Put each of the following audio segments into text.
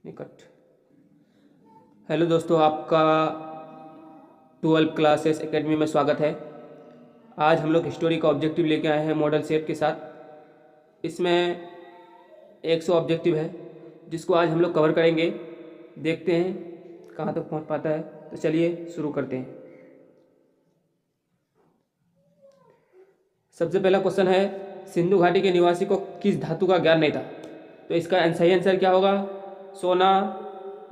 निकट। हेलो दोस्तों, आपका 12 क्लासेस एकेडमी में स्वागत है। आज हम लोग हिस्टोरी का ऑब्जेक्टिव लेके आए हैं मॉडल सेट के साथ। इसमें 100 ऑब्जेक्टिव है जिसको आज हम लोग कवर करेंगे। देखते हैं कहाँ तक पहुँच पाता है। तो चलिए शुरू करते हैं। सबसे पहला क्वेश्चन है, सिंधु घाटी के निवासी को किस धातु का ज्ञान नहीं था? तो इसका सही आंसर क्या होगा? सोना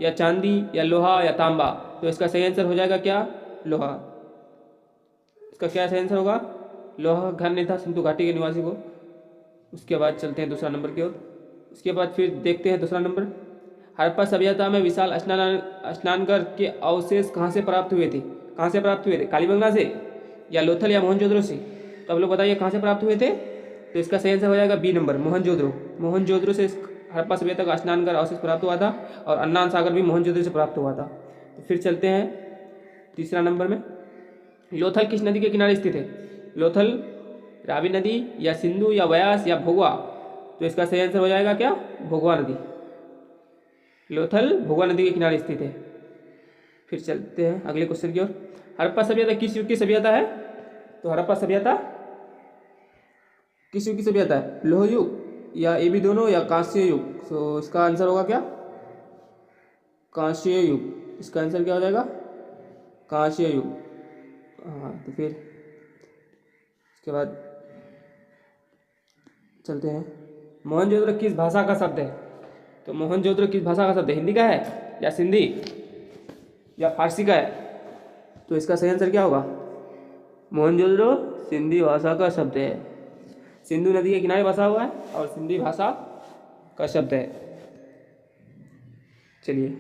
या चांदी या लोहा या तांबा? तो इसका सही आंसर हो जाएगा क्या? लोहा। इसका क्या सही आंसर होगा? लोहा का ज्ञान नहीं था सिंधु घाटी के निवासी को। उसके बाद चलते हैं दूसरा नंबर की ओर। उसके बाद फिर देखते हैं दूसरा नंबर। हड़प्पा सभ्यता में विशाल स्नानघर के अवशेष कहाँ से प्राप्त हुए थे? कहाँ से प्राप्त हुए थे? कालीबंगा से या लोथल या मोहनजोदड़ो से? तो आप लोग बताइए कहाँ से प्राप्त हुए थे? तो इसका सही आंसर हो जाएगा बी नंबर, मोहनजोदड़ो। मोहनजोदड़ो से हड़प्पा सभ्यता का स्नानघर अवशेष प्राप्त हुआ था और अन्नान सागर भी मोहनजोदड़ो से प्राप्त हुआ था। तो फिर चलते हैं तीसरा नंबर में। लोथल किस नदी के किनारे स्थित है? लोथल रावी नदी या सिंधु या व्यास या भोगवा? तो इसका सही आंसर हो जाएगा क्या? भोगवा नदी। लोथल भोगवा नदी के किनारे स्थित है। फिर चलते हैं अगले क्वेश्चन की ओर। हड़प्पा सभ्यता किस युग की सभ्यता है? तो हड़प्पा सभ्यता किस युग की सभ्यता है? लोह युग या ये भी दोनों या कांस्य युग? तो इसका आंसर होगा क्या? कांस्य युग। इसका आंसर क्या हो जाएगा? कांस्य युग। हाँ, तो फिर इसके बाद चलते हैं। मोहनजोदड़ो किस भाषा का शब्द है? तो मोहनजोदड़ो किस भाषा का शब्द है? हिंदी का है या सिंधी या फारसी का है? तो इसका सही आंसर क्या होगा? मोहनजोदड़ो सिंधी भाषा का शब्द है। सिंधु नदी के किनारे बसा हुआ है और सिंधी भाषा का शब्द है। चलिए,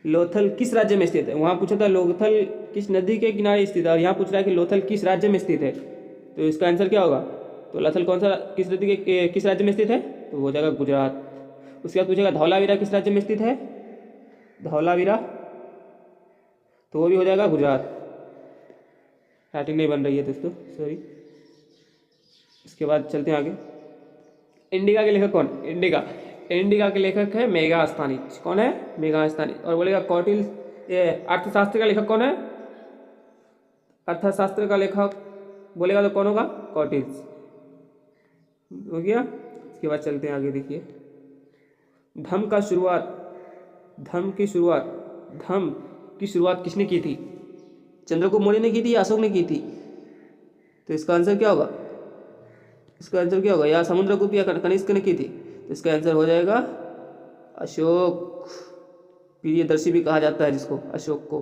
लोथल किस राज्य में स्थित है? वहाँ पूछा था लोथल किस नदी के किनारे स्थित है और यहाँ पूछ रहा है कि लोथल किस राज्य में स्थित है। तो इसका आंसर क्या होगा? तो लोथल कौन सा किस नदी के किस राज्य में स्थित है? तो हो जाएगा गुजरात। उसके बाद पूछेगा धौलावीरा किस राज्य में स्थित है? धौलावीरा, तो वो भी हो जाएगा गुजरात। राइटिंग नहीं बन रही है दोस्तों, सॉरी। इसके बाद चलते हैं आगे। इंडिका के लेखक कौन? इंडिका के लेखक है मेगास्थनीज। कौन है? मेगास्थनीज। और बोलेगा कौटिल ये अर्थशास्त्र का लेखक कौन है? अर्थशास्त्र का लेखक बोलेगा तो कौन होगा? कौटिल। हो गया। इसके बाद चलते हैं आगे। देखिए, धर्म की शुरुआत किसने की थी? चंद्रगुप्त मौर्य ने की थी या अशोक ने की थी? तो इसका आंसर क्या होगा? या समुद्रगुप्त या कनिष्क ने की थी? तो इसका आंसर हो जाएगा अशोक। प्रियदर्शी भी कहा जाता है जिसको, अशोक को।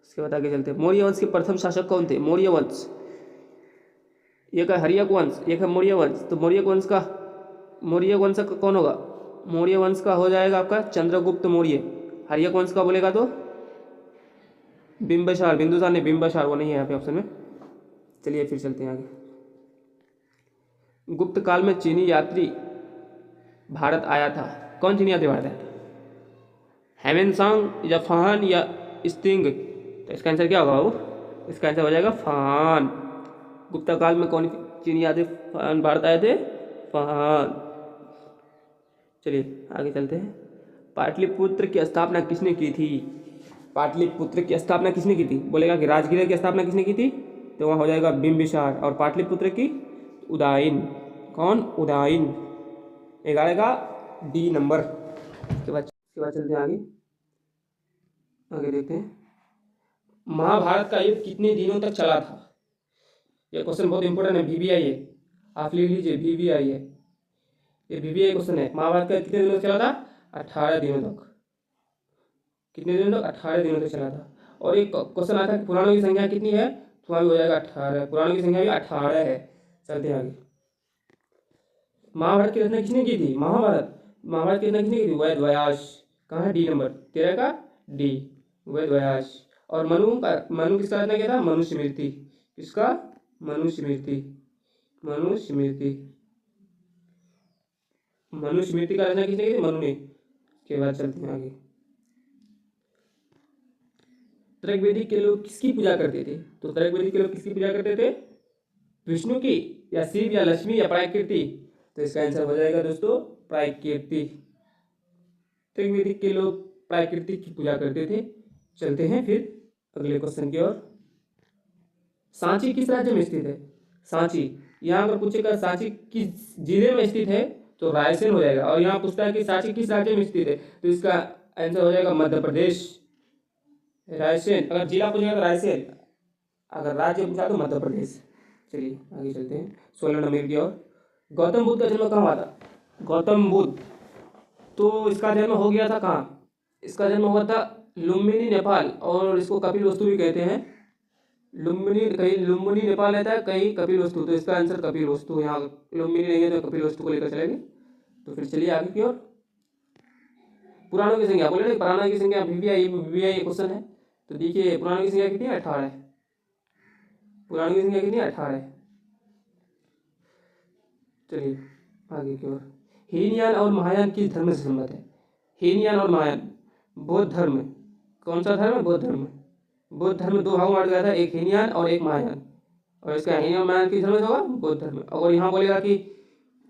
इसके बाद आगे चलते हैं। मौर्य वंश के प्रथम शासक कौन थे? मौर्य वंश, एक है हर्यक वंश, एक है मौर्य वंश। तो मौर्य वंश का कौन होगा? मौर्य वंश का हो जाएगा आपका चंद्रगुप्त मौर्य। हर्यक वंश का बोलेगा तो बिंबिसार, बिंदुसार नहीं, बिंबिसार, वो नहीं है यहाँ पे ऑप्शन में। चलिए फिर चलते हैं आगे। गुप्त काल में चीनी यात्री भारत आया था। कौन चीनी यात्री भारत आया था? हेवेनसांग या फान या स्टिंग? तो इसका आंसर क्या होगा बाबू? इसका आंसर हो जाएगा फान। गुप्त काल में कौन चीनी यात्री भारत आए थे? फान। चलिए आगे चलते हैं। पाटलिपुत्र की स्थापना किसने की थी? पाटलिपुत्र की स्थापना किसने की थी? बोलेगा कि राजगीर की स्थापना किसने की थी? तो वहाँ हो जाएगा बिंबिसार। और पाटलिपुत्र की उदयन। कौन? उदयन। 11 का डी नंबर। इसके बाद चलते हैं आगे देखते हैं। महाभारत का युद्ध कितने दिनों तक चला था? ये क्वेश्चन बहुत इंपॉर्टेंट है, VVI है, आप लिख लीजिए, VVI है ये, VVI क्वेश्चन है। महाभारत का कितने दिनों तक चला था? 18 दिनों तक। कितने दिनों तक? 18 दिनों तक चला था। और एक क्वेश्चन आता है कि पुराणों की संख्या कितनी है? तो वहाँ भी हो जाएगा 18। पुराणों की संख्या भी 18 है। चलते हैं आगे। महाभारत की रचना किसने की थी? महाभारत की रचना किसने की थी? वेद व्यास। कहाँ है? डी नंबर, 13 का डी, वेद व्यास। और मनु किसका रचना किया था? मनुस्मृति। किसका? मनुस्मृति का रचना किसने की थी? मनु ने। इसके बाद चलते हैं आगे। त्रैगवेदिक के लोग किसकी पूजा करते थे? तो त्रैगवेदिक के लोग किसकी पूजा करते थे? विष्णु की या शिव या लक्ष्मी या प्रकृति? तो इसका आंसर हो जाएगा दोस्तों प्रकृति। ऋग्वेदिक के लोग प्राकृतिक की पूजा करते थे। चलते हैं फिर अगले क्वेश्चन की ओर। सांची किस राज्य में स्थित है? सांची, यहाँ पर पूछेगा सांची किस जिले में स्थित है तो रायसेन हो जाएगा। और यहाँ पूछता है कि सांची किस राज्य में स्थित है तो इसका आंसर हो जाएगा मध्य प्रदेश, रायसेन। अगर जिला पूछेगा तो रायसेन, अगर राज्य पूछा तो मध्य प्रदेश। चलिए आगे चलते हैं 16 नंबर की ओर। गौतम बुद्ध का जन्म कहाँ हुआ था? गौतम बुद्ध, तो इसका जन्म हो गया था कहाँ? इसका जन्म हुआ था लुम्बिनी नेपाल, और इसको कपिल वस्तु भी कहते हैं। लुम्बिनी, कहीं लुम्बिनी नेपाल रहता है, कहीं कपिल वस्तु, तो इसका आंसर कपिल वस्तु। यहाँ लुम्बिनी नहीं है तो कपिल वस्तु को लेकर चलेंगे। तो फिर चलिए आगे की ओर। पुराणों की संख्या बोले ना, पुराणों की संख्या वीवीआई क्वेश्चन है। तो देखिए पुराणों की संख्या कितनी है? 18 है। पुराणों की संख्या कितनी है? 18 है। चलिए आगे की ओर। हीनयान और महायान किस धर्म से संबंध है? हीनयान और महायान बौद्ध धर्म। कौन सा धर्म है? बौद्ध धर्म। बौद्ध धर्म दो भागों में बांटा गया था, एक हीनयान और एक महायान। और इसका हीनयान महायान किस धर्म से होगा? बौद्ध धर्म। और यहाँ बोलेगा कि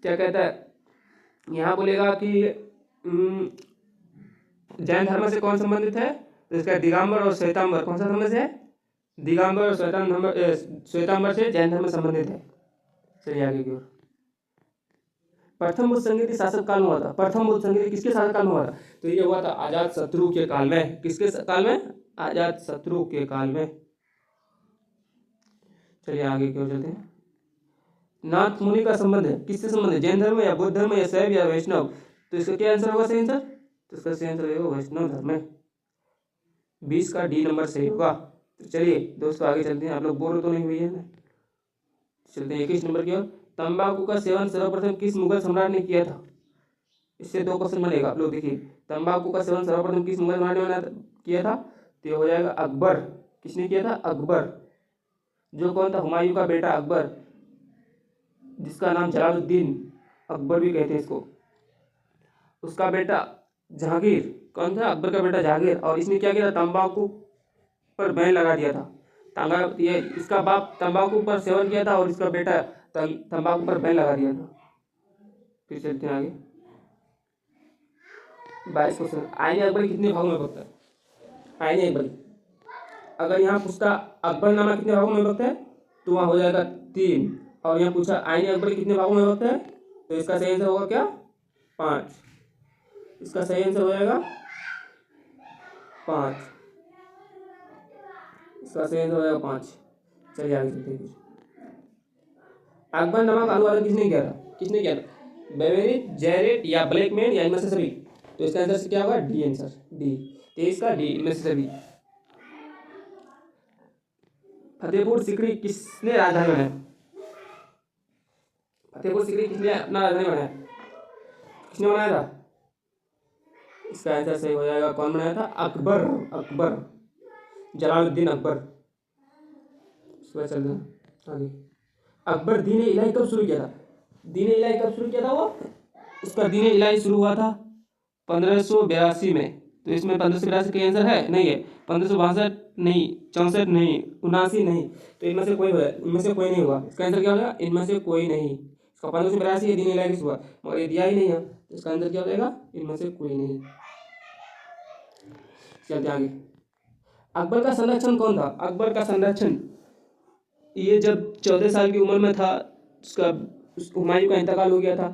क्या कहता है, यहाँ बोलेगा कि जैन धर्म से कौन संबंधित है तो इसका दिगंबर और श्वेतांबर कौन सा धर्म से है? दिगंबर और श्वेतांबर से जैन धर्म संबंधित है। चलिए आगे की ओर। प्रथम बुद्ध संगीत शासक काल में हुआ था। प्रथम बुद्ध संगीत किसके शासक काल में हुआ था? तो ये हुआ था अजात शत्रु के काल में। किसके काल में? अजात शत्रु के काल में। चलिए आगे की ओर चलते हैं। नाथ मुनि का संबंध है किससे संबंध है? जैन धर्म या बौद्ध धर्म या शैव या वैष्णव? तो इसका क्या आंसर होगा? सही आंसर, तो इसका सही आंसर होगा वैष्णव धर्म। 20 का डी नंबर सही होगा। तो चलिए दोस्तों आगे चलते हैं, आप लोग बोर तो नहीं हुई है ना। चलते हैं 21 नंबर की ओर। तंबाकू का सेवन सर्वप्रथम किस मुगल सम्राट ने किया था? इससे दो क्वेश्चन बनेगा, आप लोग देखिए। तंबाकू का सेवन सर्वप्रथम किस मुगल सम्राट ने किया था? तो ये हो जाएगा अकबर। किसने किया था? अकबर। जो कौन था? हुमायूं का बेटा अकबर, जिसका नाम जलालुद्दीन अकबर भी कहते हैं इसको। उसका बेटा जहांगीर, कौन था? अकबर का बेटा जहांगीर। और इसने क्या किया था? तंबाकू पर बैन लगा दिया था। ये इसका बाप तंबाकू पर सेवन किया था और इसका बेटा तंबाकू पर बैन लगा दिया था। फिर चलते हैं आगे 22 क्वेश्चन। आईने अकबरी कितने भागों में विभक्त है? आईने अकबरी, अगर यहाँ पूछता अकबरनामा कितने भागों में विभक्त है तो वहाँ हो जाएगा 3। और यहाँ पूछा आईने अकबरी कितने भागों में विभक्त है तो इसका सही आंसर होगा क्या? 5। इसका सही आंसर हो जाएगा 5। इसका सही आंसर हो जाएगा 5। चलिए आगे चलते हैं। अकबरनामा का अनुवाद किसने किया था? किसने किया था? बेवेरिज, जैरेट या ब्लैकमैन या इनमें से सभी? तो इसका आंसर क्या होगा? D answer, D. 23 का डी, इनमें से सभी। फतेहपुर सीकरी किसने राजधानी बनाया? फतेहपुर सीकरी किसने अपना राजधानी बनाया? किसने बनाया था? इसका आंसर सही हो जाएगा, कौन बनाया था? अकबर। अकबर, जलालुद्दीन अकबर। सुबह चलते हैं आगे। अकबर दीन इलाही कब शुरू किया था? दीन इलाही कब शुरू किया था वो? इसका दीन इलाही शुरू हुआ था 1582 में। तो इसमें 1582 का आंसर है? नहीं है। 1562 नहीं, 64 नहीं, 79 नहीं। तो इनमें से कोई नहीं होगा। इसका आंसर क्या हो जाएगा? इनमें से कोई नहीं। इसका 1582 है दीन इलाही शुरू हुआ, मगर ये दिया ही नहीं है, तो इसका आंसर क्या हो जाएगा? इनमें से कोई नहीं। चलते आगे। अकबर का संरक्षण कौन था? अकबर का संरक्षण, ये जब 14 साल की उम्र में था उसका हुमायूं का इंतकाल हो गया था,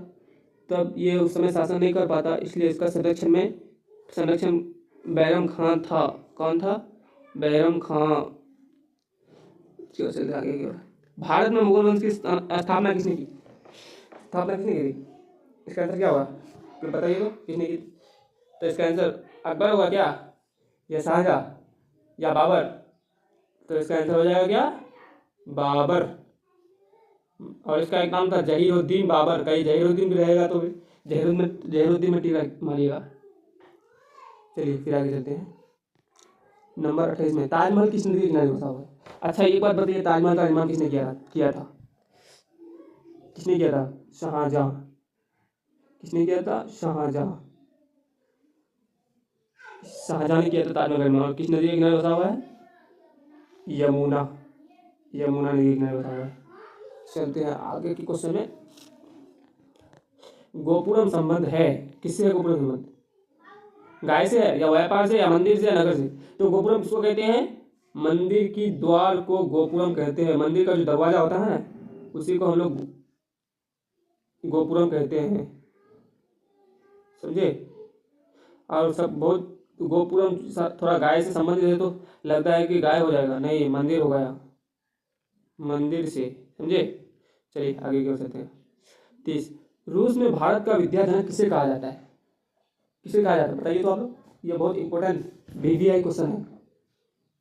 तब ये उस समय शासन नहीं कर पाता, इसलिए इसका संरक्षण बैरम खां था। कौन था? बैरम खां। चलते आगे की ओर। भारत में मुगल वंश की स्थापना किसने की? स्थापना किसने की थी? इसका आंसर क्या होगा? तो बताइए तो किसने की? तो इसका आंसर अकबर होगा क्या, या शाहजहां, या बाबर? तो इसका आंसर हो जाएगा क्या? बाबर। और इसका एक नाम था जहीरुद्दीन बाबर। कहीं जहीरुद्दीन भी रहेगा तो जहीरुद्दीन में टीका मारिएगा। चलिए फिर आगे चलते हैं। नंबर 28 में ताजमहल किस नदी के किनारे बसा हुआ है? अच्छा एक बात बताइए, ताजमहल का निर्माण किसने किया था? किसने किया था? शाहजहां। किसने किया था? शाहजहां। शाहजहां ने किया था ताजमहल का निर्माण। और किस नदी के किनारे बसा हुआ है? यमुना। यमुना नदी के किनारे बसा हुआ है। चलते हैं आगे के क्वेश्चन में। गोपुरम संबंध है किससे है? गोपुरम संबंध गाय से है या व्यापार से या मंदिर से या नगर से। तो गोपुरम किसको कहते हैं? मंदिर की द्वार को गोपुरम कहते हैं। मंदिर का जो दरवाजा होता है ना, उसी को हम लोग गोपुरम कहते हैं, समझे। और सब बहुत गोपुरम थोड़ा गाय से संबंधित है तो लगता है कि गाय हो जाएगा, नहीं मंदिर हो गया, मंदिर से, समझे। चलिए आगे की ओर चलते हैं। 30, रूस में भारत का विद्याधन किसे कहा जाता है? किसे कहा जाता है बताइए तो आप लोग। ये बहुत इंपॉर्टेंट वीवीआई क्वेश्चन है,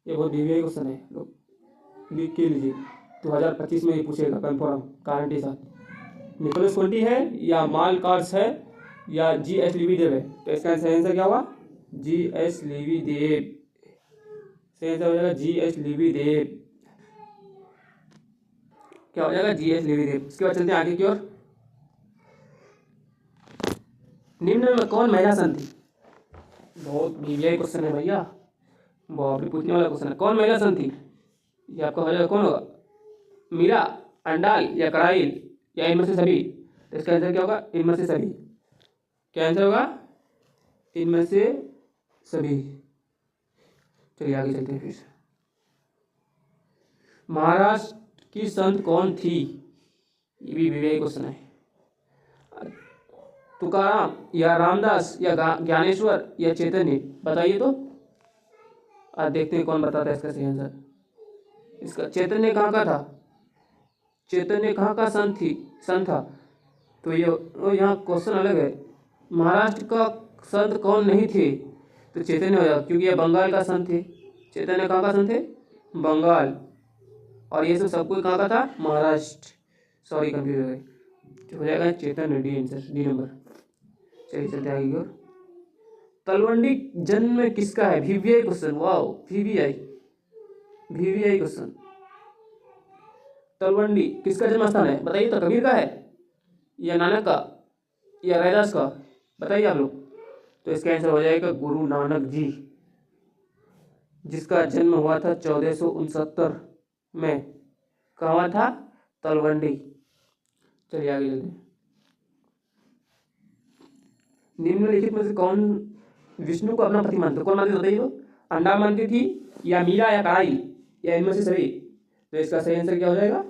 ये बहुत वीवीआई क्वेश्चन है, लोग लिख के लीजिए। 2025 में ये पूछेगा कन्फर्म गारंटी के साथ। निकोलस कोंटी है या माल कार्स है या जी.एस. लिविदेव है? तो इसका आंसर क्या हुआ? जी.एस. लिविदेव। सही आंसर हो जाएगा जी.एस. लिविदेव। क्या हो जाएगा? जी.एस. लिविदेव। इसके बाद चलते हैं आगे की ओर। निम्न में कौन महिला संत थी? बहुत वीवीआई क्वेश्चन है भैया, बहुत भी पूछने वाला क्वेश्चन है। कौन महिला संत थी? ये आपका हो जाएगा, कौन होगा? मीरा, अंडाल या कराइल या इनमें से सभी? तो इसका आंसर क्या होगा? इनमें से सभी। क्या आंसर होगा? इनमें से सभी। चलिए आगे चलते हैं फिर से। महाराष्ट्र की संत कौन थी? ये भी वीवीआई क्वेश्चन है। तुकाराम या रामदास या ज्ञानेश्वर या चैतन्य? बताइए तो। आज देखते हैं कौन बताता है इसका सही आंसर। इसका चैतन्य कहाँ का था? चैतन्य कहाँ का संत था? तो ये यहाँ क्वेश्चन अलग है। महाराष्ट्र का संत कौन नहीं थे? तो चैतन्य हो जाएगा, क्योंकि ये बंगाल का संत थे। चैतन्य कहाँ का संत थे? बंगाल। और ये सब कोई कहाँ का था? महाराष्ट्र। सॉरी कंफ्यूज हो गए, हो जाएगा चैतन्य, डी आंसर, डी नंबर। चलिए चलते आगे की ओर। तलवंडी जन्म किसका है? VVI question, wow VVI, VVI question. Talwandi किसका जन्म स्थान है? बताइए तो। कबीर का है या नानक का या रैदास का? बताइए आप लोग। तो इसका आंसर हो जाएगा गुरु नानक जी, जिसका जन्म हुआ था 1469 में। कहाँ था? तलवंडी। चलिए आगे चलते हैं। निम्नलिखित में से कौन विष्णु को अपना पति मानते? कौन मानते बताइए तो। अंडा मानती थी या मीरा या कराई या इनमें से सभी? तो इसका सही आंसर क्या हो जाएगा?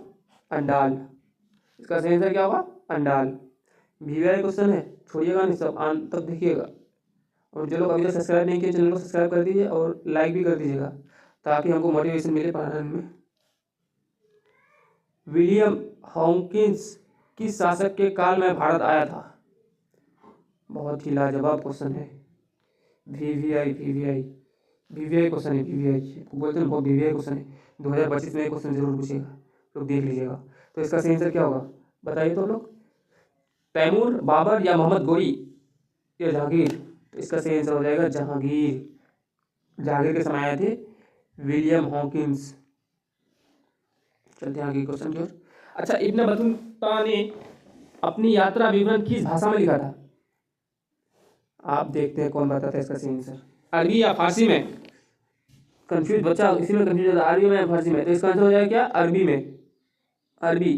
अंडाल। इसका सही आंसर क्या होगा? अंडाल। वीवीआई क्वेश्चन है, छोड़िएगा नहीं, सब अंत तक देखिएगा। और जो लोग अभी तक सब्सक्राइब नहीं किए चैनल को सब्सक्राइब कर दीजिए और लाइक भी कर दीजिएगा, ताकि हमको मोटिवेशन मिले पढ़ाने में। विलियम हॉकिंस किस शासक के काल में भारत आया था? बहुत ही लाजवाब क्वेश्चन है। वीवीआई वीवीआई वीवीआई क्वेश्चन है, वीवीआई बोलते हैं, बहुत वीवीआई क्वेश्चन है। 2025 में क्वेश्चन जरूर पूछेगा, तो देख लीजिएगा। तो इसका सही आंसर क्या होगा बताइए तो लोग। तैमूर, बाबर या मोहम्मद गोरी या जहांगीर? तो इसका सही आंसर हो जाएगा जहांगीर। जहांगीर के समय आए थे विलियम हॉकिंस। चलते हैं आगे क्वेश्चन की ओर। अच्छा, इब्न बतूता ने अपनी यात्रा विवरण किस भाषा में लिखा था? आप देखते हैं कौन बताता है इसका सही आंसर। अरबी या फारसी में? कंफ्यूज बच्चा इसी में कंफ्यूज होता है, अरबी में या फारसी में। तो इसका आंसर हो जाएगा क्या? अरबी में। अरबी,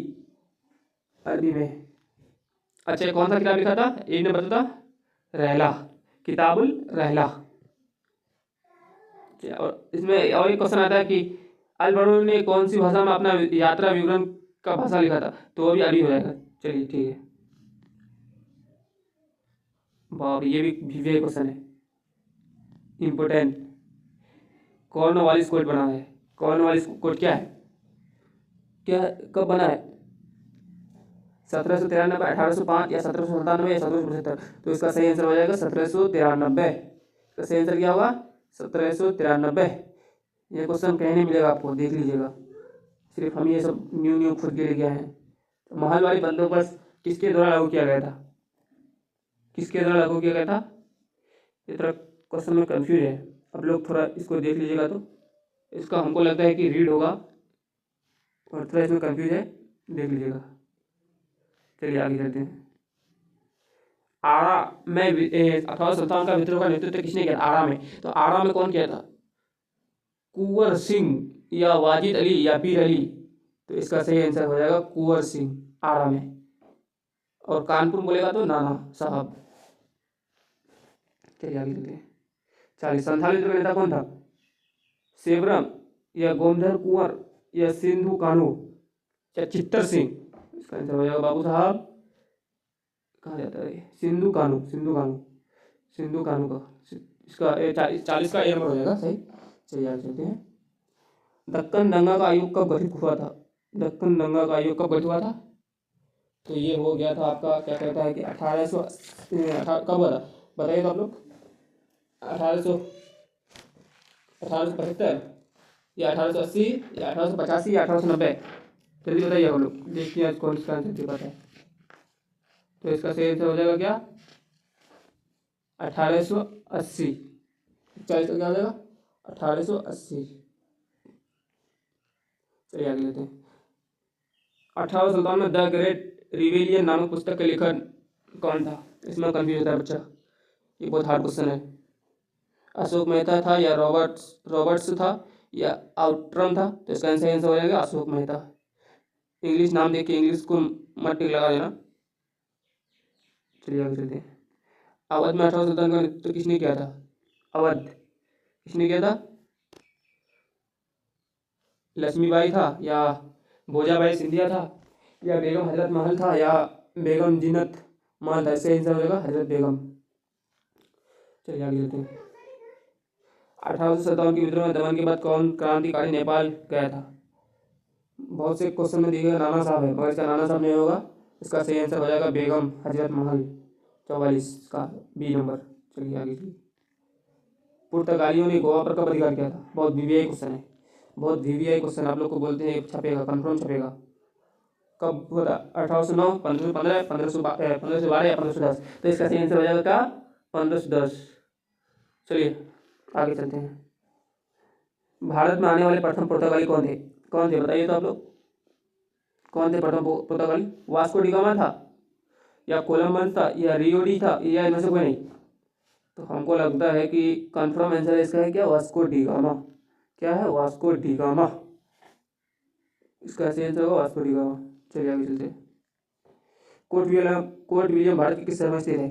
अरबी में। अच्छा, कौन सा किताब लिखा था? Ibn Battuta? रहला, किताबुल रहला। और इसमें और एक क्वेश्चन आता है कि अल बरूनी ने कौन सी भाषा में अपना यात्रा विवरण का भाषा लिखा था? तो वो भी अरबी हो जाएगा। चलिए ठीक है। बाप, ये भी वीवीआई क्वेश्चन है, इम्पोर्टेंट। कॉर्नवालिस कोड बना है। कॉर्नवालिस कोड क्या है? क्या कब बना है? 1793, 1805 या 1797 या 1775? तो इसका सही आंसर हो जाएगा 1793। इसका सही आंसर क्या होगा? 1793। ये क्वेश्चन कहीं नहीं मिलेगा आपको, देख लीजिएगा। सिर्फ हम ये सब न्यू न्यू खुद के लिए गए हैं। तो महलवाड़ी बंदोबस्त किसके द्वारा लागू किया गया था? किसके द्वारा लागू किया गया था? ये थोड़ा क्वेश्चन में कंफ्यूज है, अब लोग थोड़ा इसको देख लीजिएगा। तो इसका हमको लगता है कि रीड होगा, और थोड़ा इसमें कंफ्यूज है, देख लीजिएगा। चलिए आगे चलते हैं। आरा में 1857 का विद्रोह का नेतृत्व किसने किया? आरा में। तो आरा में कौन किया था? कुंवर सिंह या वाजिद अली या पीर अली? तो इसका सही आंसर हो जाएगा कुंवर सिंह, आरा में। और कानपुर बोलेगा तो नाना साहब। चलिए आगे चलते हैं। 40। संथाली विद्रोह का नेता कौन था? सेवरम या गोमधर कुंवर या सिंधु कान्हू या चित्तर सिंह? इसका आंसर हो जाएगा बाबू साहब, कहाँ जाता है, सिंधु कान्हू, सिंधु कान्हू, सिंधु कान्हू का इसका 40 का ए नंबर हो जाएगा सही। चलिए आगे चलते हैं। दक्कन दंगा का आयोग कब गठित हुआ था? दक्कन दंगा का आयोग कब गठित हुआ था? तो ये हो गया था आपका, क्या कहता है कि 1800 कब हुआ था बताइए तो आप लोग। 1875 या 1880 या 1885 या 1890? जल्दी बताइए आप लोग, देखिए आज कौन सा आंसर दे पाता है। तो इसका सही आंसर हो जाएगा क्या? 1880। 40 का क्या हो जाएगा? 1880। चलिए आगे लेते हैं। 1857 में द ग्रेट रिविलियन नामक पुस्तक के लेखक कौन था? इसमें कंफ्यूज होता है बच्चा, ये बहुत हार्ड क्वेश्चन है। अशोक मेहता था या रॉबर्ट्स था या आउट्रम था? तो इसका आंसर हो जाएगा अशोक मेहता। इंग्लिश नाम देख के इंग्लिश को मत टिक लगा देना। चलिए आगे चलते हैं। अवध में 1857 का नेतृत्व किसने किया था? अवध किसने किया था? लक्ष्मीबाई था या भोजाबाई सिंधिया था या बेगम हजरत महल था या बेगम जीनत महल था? इसका आंसर हो जाएगा हजरत बेगम। चलिए आगे चलते हैं। 1857 के विद्रोह में दमन के बाद कौन क्रांतिकारी नेपाल गया था? बहुत से क्वेश्चन में दिखेगा नाना साहब है, मगर इसका नाना साहब नहीं होगा। इसका सही आंसर हो जाएगा बेगम हजरत महल, 44 का बी नंबर। चलिए आगे चलिए। पुर्तगालियों ने गोवा पर कब अधिकार किया था? बहुत वीवीआई क्वेश्चन है, बहुत वीवीआई क्वेश्चन आप लोग को बोलते हैं, छपेगा कन्फर्म छपेगा। कब हुआ था? 1809, 1515, 1512 या 1510? तो इसका सही आंसर हो जाएगा क्या? 1510। चलिए आगे चलते हैं। भारत में आने वाले प्रथम पुर्तगाली कौन थे? कौन थे बताइए तो आप लोग, कौन थे प्रथम पुर्तगाली? वास्को डी गामा था या कोलंबस था या रियो डी था या इनमें से कोई नहीं? तो हमको लगता है कि कंफर्म आंसर इसका है क्या? Vasco D gamma. क्या है? Vasco D gamma. इसका सही आंसर होगा वास्को डी गामा। चलिए आगे चलते हैं। कोर्ट विलियम भारत के किस शहर में स्थित है?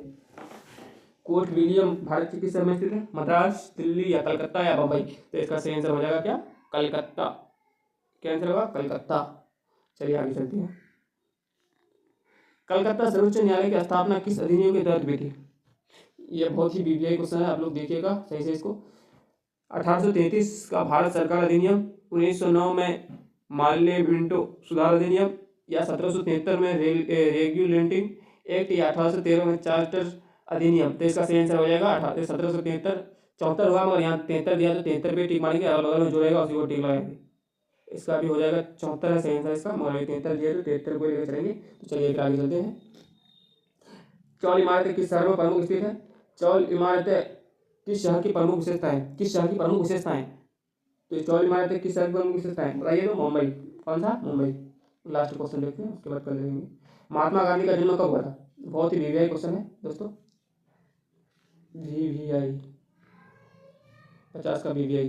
कोर्ट विलियम भारत के किस शहर में स्थित है? मद्रास, दिल्ली या कलकत्ता या बम्बई? तो इसका सही आंसर हो जाएगा क्या? कलकत्ता। क्या आंसर होगा? कलकत्ता। चलिए आगे चलते हैं। कलकत्ता सर्वोच्च न्यायालय की स्थापना किस अधिनियम के तहत हुई थी? ये बहुत ही वीवीआई क्वेश्चन है, आप लोग देखिएगा सही से इसको। 1833 का भारत सरकार अधिनियम, 1909 में माल्य विंटो सुधार अधिनियम या 1773 में रेगुलेटिंग एक्ट या 1813 में चार्टर अधिनियम? तो इसका सही आंसर हो जाएगा 1773। 74 हुआ मगर यहाँ 73 दिया तो 73 पे टिक मारेंगे, और बगल में जोड़ेगा उसी को टिक लगाएंगे। इसका भी हो जाएगा 74 है सही आंसर इसका, मगर 73 दिया तो 73 को लेकर चलेंगे। तो चलिए आगे चलते हैं। चौल इमारतें किस शहर में प्रमुख स्थित है? चौल इमारतें किस शहर की प्रमुख विशेषताएं? किस शहर की प्रमुख विशेषताएं? तो चौल इमारतें किस शहर की प्रमुख विशेषताएं बताइए तो। मुंबई। कौन सा? मुंबई। लास्ट क्वेश्चन देखते हैं, उसके बाद कर लेंगे। महात्मा गांधी का जन्म कब हुआ था? बहुत ही वीवीआई क्वेश्चन है दोस्तों, वीवीआई 50 का वीवीआई।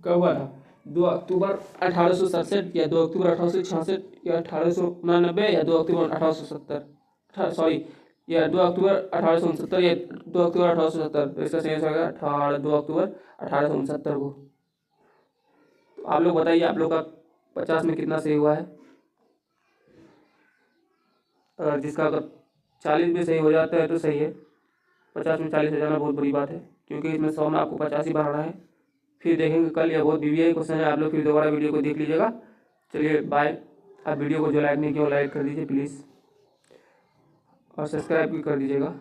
कब हुआ था? 2 अक्टूबर 1867 या 2 अक्टूबर 1866 या 1889 या 2 अक्टूबर 1870? सॉरी, या 2 अक्टूबर 1869 या 2 अक्टूबर 1870? तो इसका सही आंसर होगा 2 अक्टूबर 1869 को। तो आप लोग बताइए आप लोग का 50 में कितना सही हुआ है? अगर जिसका अगर 40 में सही हो जाता है तो सही है, 50 में 40 हो जाना बहुत बड़ी बात है, क्योंकि इसमें 100 में आपको 50 ही बढ़ाना है। फिर देखेंगे कल, यह बहुत वीवीआई क्वेश्चन है, आप लोग फिर दोबारा वीडियो को देख लीजिएगा। चलिए बाय। आप वीडियो को जो लाइक नहीं किया लाइक कर दीजिए प्लीज़, और सब्सक्राइब भी कर दीजिएगा।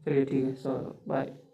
चलिए ठीक है, सो बाय।